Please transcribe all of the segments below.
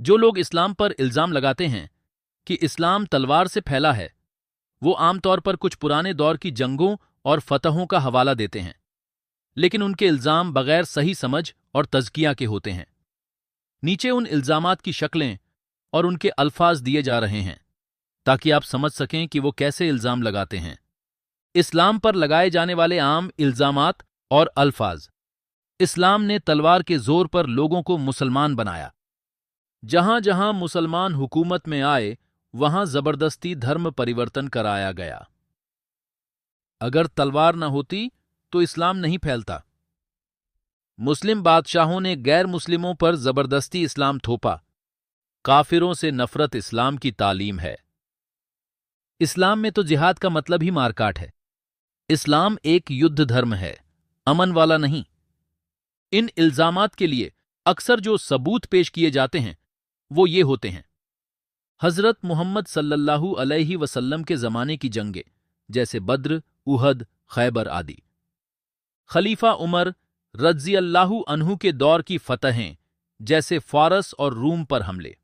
जो लोग इस्लाम पर इल्जाम लगाते हैं कि इस्लाम तलवार से फैला है, वो आमतौर पर कुछ पुराने दौर की जंगों और फतहों का हवाला देते हैं, लेकिन उनके इल्जाम बगैर सही समझ और तज़किया के होते हैं। नीचे उन इल्जामात की शक्लें और उनके अल्फाज दिए जा रहे हैं ताकि आप समझ सकें कि वो कैसे इल्जाम लगाते हैं। इस्लाम पर लगाए जाने वाले आम इल्जामात और अल्फाज। इस्लाम ने तलवार के जोर पर लोगों को मुसलमान बनाया। जहां जहां मुसलमान हुकूमत में आए, वहां जबरदस्ती धर्म परिवर्तन कराया गया। अगर तलवार न होती तो इस्लाम नहीं फैलता। मुस्लिम बादशाहों ने गैर मुस्लिमों पर जबरदस्ती इस्लाम थोपा। काफिरों से नफरत इस्लाम की तालीम है। इस्लाम में तो जिहाद का मतलब ही मारकाट है। इस्लाम एक युद्ध धर्म है, अमन वाला नहीं। इन इल्जामात के लिए अक्सर जो सबूत पेश किए जाते हैं वो ये होते हैं। हजरत मोहम्मद सल्लल्लाहु अलैहि वसल्लम के जमाने की जंगें, जैसे बद्र, उहद, खैबर आदि। खलीफा उमर रज़ियल्लाहु अन्हु के दौर की फतहें, जैसे फारस और रूम पर हमले।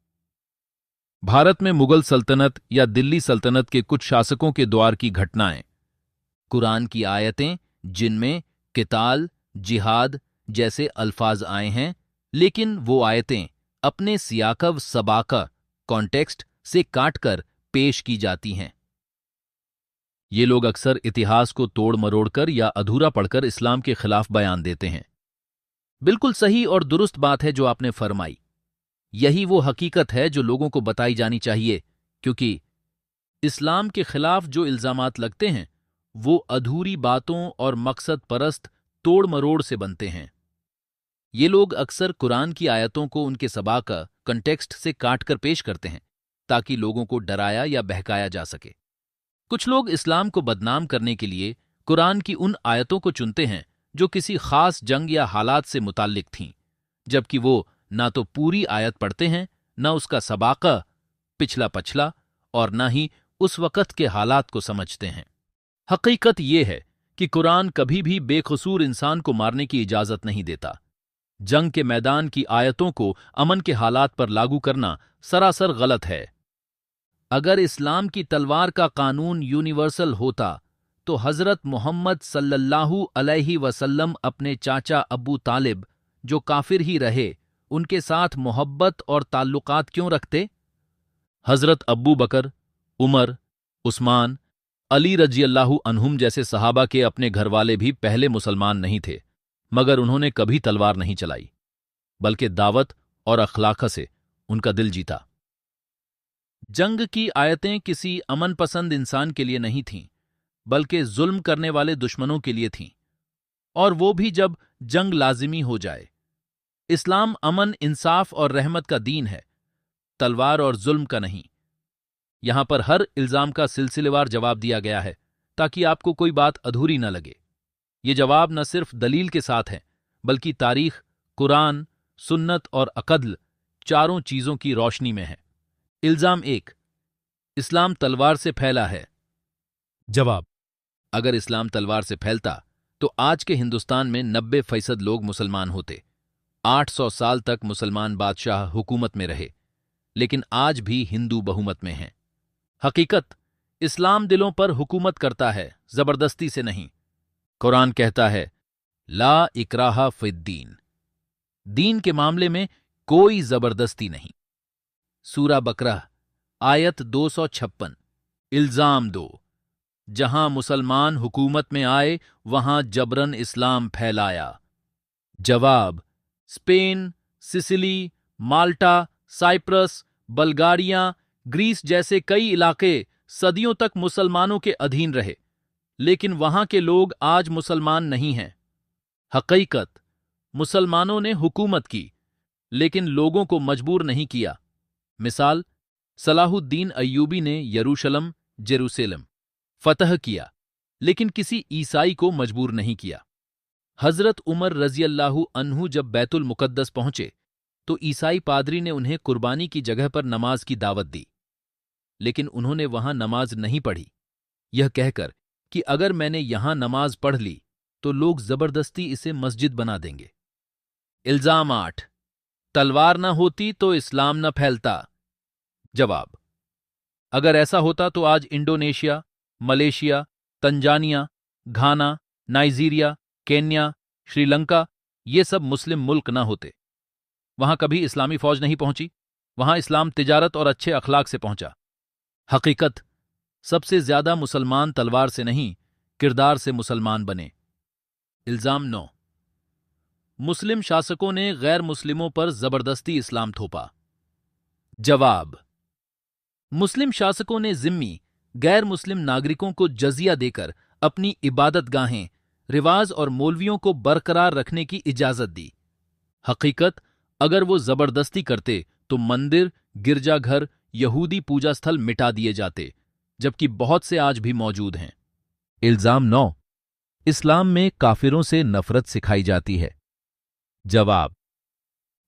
भारत में मुगल सल्तनत या दिल्ली सल्तनत के कुछ शासकों के दौर की घटनाएं। कुरान की आयतें जिनमें किताल, जिहाद जैसे अल्फाज आए हैं, लेकिन वो आयतें अपने सियाकव सबाका कॉन्टेक्स्ट से काटकर पेश की जाती हैं। ये लोग अक्सर इतिहास को तोड़ मरोड़कर या अधूरा पढ़कर इस्लाम के खिलाफ बयान देते हैं। बिल्कुल सही और दुरुस्त बात है जो आपने फरमाई। यही वो हकीकत है जो लोगों को बताई जानी चाहिए, क्योंकि इस्लाम के खिलाफ जो इल्जामात लगते हैं वो अधूरी बातों और मकसद परस्त तोड़ मरोड़ से बनते हैं। ये लोग अक्सर कुरान की आयतों को उनके सबाका कंटेक्स्ट से काटकर पेश करते हैं ताकि लोगों को डराया या बहकाया जा सके। कुछ लोग इस्लाम को बदनाम करने के लिए कुरान की उन आयतों को चुनते हैं जो किसी खास जंग या हालात से मुताल्लिक थीं, जबकि वो ना तो पूरी आयत पढ़ते हैं, ना उसका सबाका पिछला पछला, और ना ही उस वक़्त के हालात को समझते हैं। हकीकत ये है कि कुरान कभी भी बेकसूर इंसान को मारने की इजाज़त नहीं देता। जंग के मैदान की आयतों को अमन के हालात पर लागू करना सरासर गलत है। अगर इस्लाम की तलवार का कानून यूनिवर्सल होता तो हजरत मोहम्मद सल्लल्लाहु अलैहि वसल्लम अपने चाचा अबू तालिब, जो काफिर ही रहे, उनके साथ मोहब्बत और ताल्लुकात क्यों रखते? हजरत अब्बू बकर, उमर, उस्मान, अली रज़ियल्लाहु अन्हुम जैसे सहाबा के अपने घरवाले भी पहले मुसलमान नहीं थे, मगर उन्होंने कभी तलवार नहीं चलाई, बल्कि दावत और अखलाक से उनका दिल जीता। जंग की आयतें किसी अमन पसंद इंसान के लिए नहीं थीं, बल्कि जुल्म करने वाले दुश्मनों के लिए थीं, और वो भी जब जंग लाजिमी हो जाए। इस्लाम अमन, इंसाफ और रहमत का दीन है, तलवार और जुल्म का नहीं। यहां पर हर इल्जाम का सिलसिलेवार जवाब दिया गया है ताकि आपको कोई बात अधूरी न लगे। ये जवाब न सिर्फ दलील के साथ है, बल्कि तारीख, कुरान, सुन्नत और अक़द्ल चारों चीजों की रोशनी में है। इल्जाम 1, इस्लाम तलवार से फैला है। जवाब: अगर इस्लाम तलवार से फैलता तो आज के हिंदुस्तान में 90% लोग मुसलमान होते। 800 साल तक मुसलमान बादशाह हुकूमत में रहे, लेकिन आज भी हिंदू बहुमत में हैं। हकीकत, इस्लाम दिलों पर हुकूमत करता है, जबरदस्ती से नहीं। कुरान कहता है, ला इकराहा फिद्दीन, दीन के मामले में कोई जबरदस्ती नहीं। सूरा बकरा आयत 256। इल्जाम 2, जहां मुसलमान हुकूमत में आए वहां जबरन इस्लाम फैलाया। जवाब: स्पेन, सिसिली, माल्टा, साइप्रस, बल्गारिया, ग्रीस जैसे कई इलाके सदियों तक मुसलमानों के अधीन रहे, लेकिन वहां के लोग आज मुसलमान नहीं हैं। हकीकत, मुसलमानों ने हुकूमत की, लेकिन लोगों को मजबूर नहीं किया। मिसाल, सलाहुद्दीन अय्यूबी ने यरूशलम, जेरूसलम फतह किया, लेकिन किसी ईसाई को मजबूर नहीं किया। हजरत उमर रज़ियल्लाहु अन्हु जब बैतुल मुकद्दस पहुंचे तो ईसाई पादरी ने उन्हें कुर्बानी की जगह पर नमाज की दावत दी, लेकिन उन्होंने वहां नमाज नहीं पढ़ी, यह कहकर कि अगर मैंने यहां नमाज पढ़ ली तो लोग जबरदस्ती इसे मस्जिद बना देंगे। इल्जाम 8, तलवार न होती तो इस्लाम न फैलता। जवाब: अगर ऐसा होता तो आज इंडोनेशिया, मलेशिया, तंजानिया, घाना, नाइजीरिया, केन्या, श्रीलंका ये सब मुस्लिम मुल्क न होते। वहां कभी इस्लामी फौज नहीं पहुंची, वहां इस्लाम तिजारत और अच्छे अखलाक से पहुंचा। हकीकत, सबसे ज्यादा मुसलमान तलवार से नहीं, किरदार से मुसलमान बने। इल्जाम 9। मुस्लिम शासकों ने गैर मुस्लिमों पर जबरदस्ती इस्लाम थोपा। जवाब: मुस्लिम शासकों ने जिम्मी गैर मुस्लिम नागरिकों को जजिया देकर अपनी इबादतगाहें, रिवाज और मौलवियों को बरकरार रखने की इजाजत दी। हकीकत, अगर वो जबरदस्ती करते तो मंदिर, गिरजाघर, यहूदी पूजा स्थल मिटा दिए जाते, जबकि बहुत से आज भी मौजूद हैं। इल्जाम 9। इस्लाम में काफिरों से नफरत सिखाई जाती है। जवाब: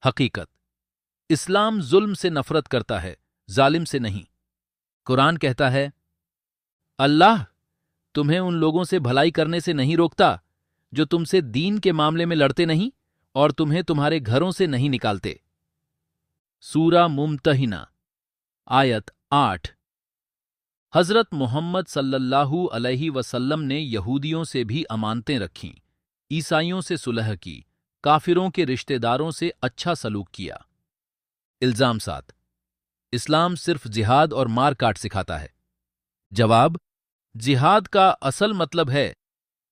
हकीकत, इस्लाम जुल्म से नफरत करता है, जालिम से नहीं। कुरान कहता है, अल्लाह तुम्हें उन लोगों से भलाई करने से नहीं रोकता जो तुमसे दीन के मामले में लड़ते नहीं और तुम्हें तुम्हारे घरों से नहीं निकालते। सूरा मुमतहिना, आयत 8। हजरत मोहम्मद सल्लल्लाहु अलैहि वसल्लम ने यहूदियों से भी अमानतें रखीं, ईसाइयों से सुलह की, काफिरों के रिश्तेदारों से अच्छा सलूक किया। इल्जाम 7। इस्लाम सिर्फ जिहाद और मार काट सिखाता है। जवाब: जिहाद का असल मतलब है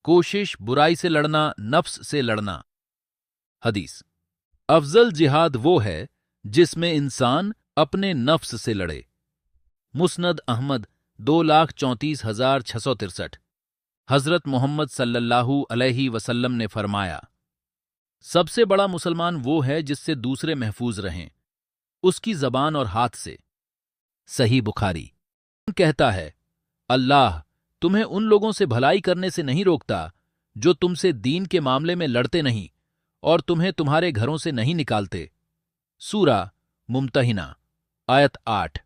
कोशिश, बुराई से लड़ना, नफ्स से लड़ना। हदीस: अफजल जिहाद वो है जिसमें इंसान अपने नफ्स से लड़े। मुस्नद अहमद 2,34,663। हजरत मोहम्मद सल्लल्लाहु अलैहि वसल्लम ने फरमाया, सबसे बड़ा मुसलमान वो है जिससे दूसरे महफूज रहें, उसकी जबान और हाथ से। सही बुखारी। कहता है, अल्लाह तुम्हें उन लोगों से भलाई करने से नहीं रोकता जो तुमसे दीन के मामले में लड़ते नहीं और तुम्हें तुम्हारे घरों से नहीं निकालते। सूरा मुमतहिना, आयत 8।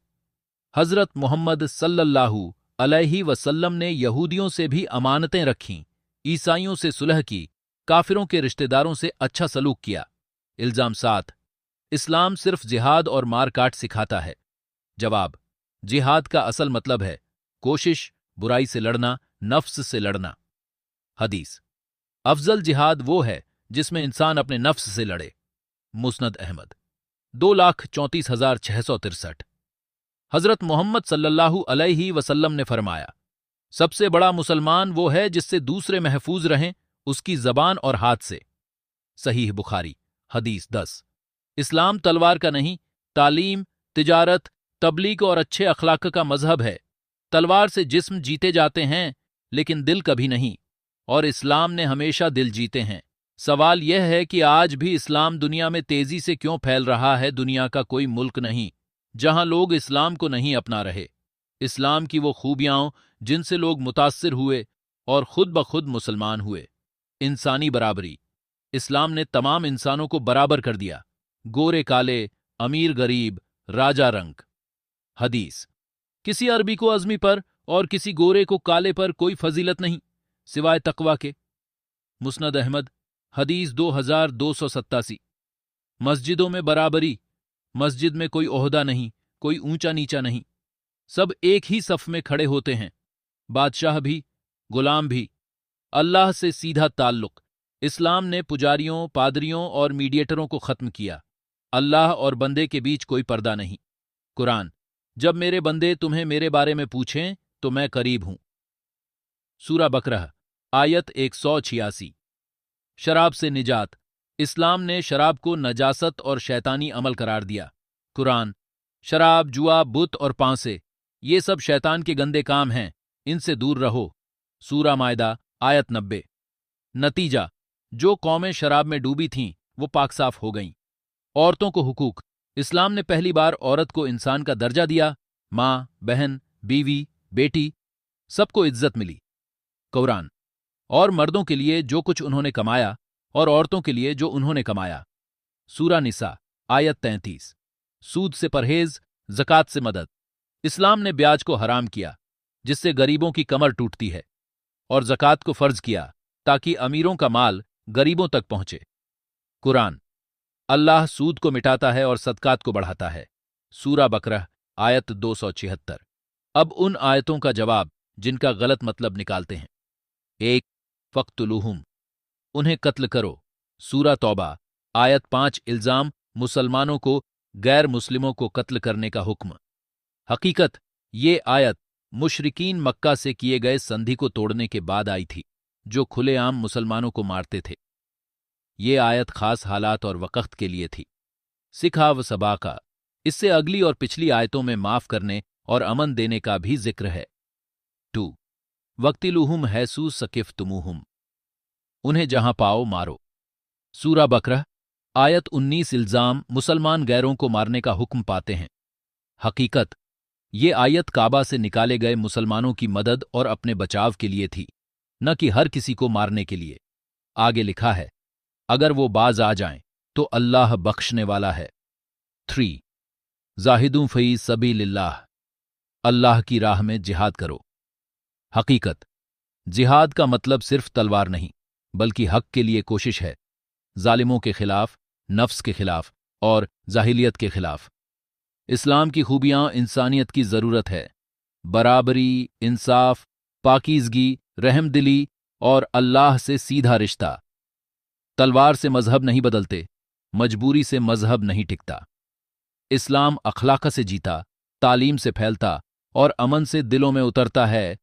हजरत मोहम्मद सल्लल्लाहु अलैहि वसल्लम ने यहूदियों से भी अमानतें रखीं, ईसाइयों से सुलह की, काफिरों के रिश्तेदारों से अच्छा सलूक किया। इल्जाम 7। इस्लाम सिर्फ जिहाद और मार काट सिखाता है। जवाब: जिहाद का असल मतलब है कोशिश, बुराई से लड़ना, नफ्स से लड़ना। हदीस: अफजल जिहाद वो है जिसमें इंसान अपने नफ्स से लड़े। मुस्नद अहमद 2,34,663। हजरत मोहम्मद सल्लल्लाहु अलैहि वसल्लम ने फरमाया, सबसे बड़ा मुसलमान वो है जिससे दूसरे महफूज रहें, उसकी जबान और हाथ से। सहीह बुखारी। हदीस 10। इस्लाम तलवार का नहीं, तालीम, तिजारत, तबलीग और अच्छे अखलाक का मजहब है। तलवार से जिस्म जीते जाते हैं लेकिन दिल कभी नहीं, और इस्लाम ने हमेशा दिल जीते हैं। सवाल यह है कि आज भी इस्लाम दुनिया में तेजी से क्यों फैल रहा है। दुनिया का कोई मुल्क नहीं जहां लोग इस्लाम को नहीं अपना रहे। इस्लाम की वो खूबियां जिनसे लोग मुतासिर हुए और खुद ब खुद मुसलमान हुए। इंसानी बराबरी। इस्लाम ने तमाम इंसानों को बराबर कर दिया, गोरे काले, अमीर गरीब, राजा रंक। हदीस: किसी अरबी को अज़मी पर और किसी गोरे को काले पर कोई फजीलत नहीं सिवाय तकवा के। मुस्नद अहमद हदीस 2287। मस्जिदों में बराबरी। मस्जिद में कोई ओहदा नहीं, कोई ऊंचा नीचा नहीं, सब एक ही सफ में खड़े होते हैं। बादशाह भी, गुलाम भी। अल्लाह से सीधा ताल्लुक। इस्लाम ने पुजारियों, पादरियों और मीडिएटरों को खत्म किया। अल्लाह और बंदे के बीच कोई पर्दा नहीं। कुरान: जब मेरे बंदे तुम्हें मेरे बारे में पूछें तो मैं करीब हूं। सूरा बकरह, आयत 186। शराब से निजात। इस्लाम ने शराब को नजासत और शैतानी अमल करार दिया। कुरान: शराब, जुआ, बुत और पांसे ये सब शैतान के गंदे काम हैं, इनसे दूर रहो। सूरा मायदा, आयत 90। नतीजा: जो कौमें शराब में डूबी थीं वो पाक साफ हो गईं। औरतों को हुकूक। इस्लाम ने पहली बार औरत को इंसान का दर्जा दिया। मां, बहन, बीवी, बेटी, सबको इज्जत मिली। कुरान: और मर्दों के लिए जो कुछ उन्होंने कमाया और औरतों के लिए जो उन्होंने कमाया। सूरा निसा, आयत 33। सूद से परहेज, ज़कात से मदद। इस्लाम ने ब्याज को हराम किया जिससे गरीबों की कमर टूटती है, और ज़कात को फर्ज किया ताकि अमीरों का माल गरीबों तक पहुंचे। कुरान: अल्लाह सूद को मिटाता है और सदकात को बढ़ाता है। सूरा बकरह आयत 276। अब उन आयतों का जवाब जिनका गलत मतलब निकालते हैं। 1. फ़क़्तुलूहुम, उन्हें कत्ल करो। सूरा तौबा आयत 5। इल्ज़ाम मुसलमानों को गैर मुस्लिमों को कत्ल करने का हुक्म। हकीकत ये आयत मुशरिकीन मक्का से किए गए संधि को तोड़ने के बाद आई थी, जो खुलेआम मुसलमानों को मारते थे। ये आयत खास हालात और वक़्त के लिए थी। सिखा व सबा का, इससे अगली और पिछली आयतों में माफ करने और अमन देने का भी जिक्र है। 2. वक्तिलुहुम हैसू सकिफ्तुमुहुम, उन्हें जहां पाओ मारो। सूरा बकरह आयत 19। इल्ज़ाम मुसलमान गैरों को मारने का हुक्म पाते हैं। हकीकत ये आयत काबा से निकाले गए मुसलमानों की मदद और अपने बचाव के लिए थी, न कि हर किसी को मारने के लिए। आगे लिखा है, अगर वो बाज आ जाएं तो अल्लाह बख्शने वाला है। 3. जाहिदूं फ़ी सबीलिल्लाह, अल्लाह की राह में जिहाद करो। हकीकत जिहाद का मतलब सिर्फ तलवार नहीं, बल्कि हक के लिए कोशिश है, जालिमों के खिलाफ, नफ्स के खिलाफ और जाहिलियत के खिलाफ। इस्लाम की खूबियां इंसानियत की ज़रूरत है, बराबरी, इंसाफ, पाकीज़गी, रहमदिली और अल्लाह से सीधा रिश्ता। तलवार से मजहब नहीं बदलते, मजबूरी से मजहब नहीं टिकता। इस्लाम अखलाक से जीता, तालीम से फैलता और अमन से दिलों में उतरता है।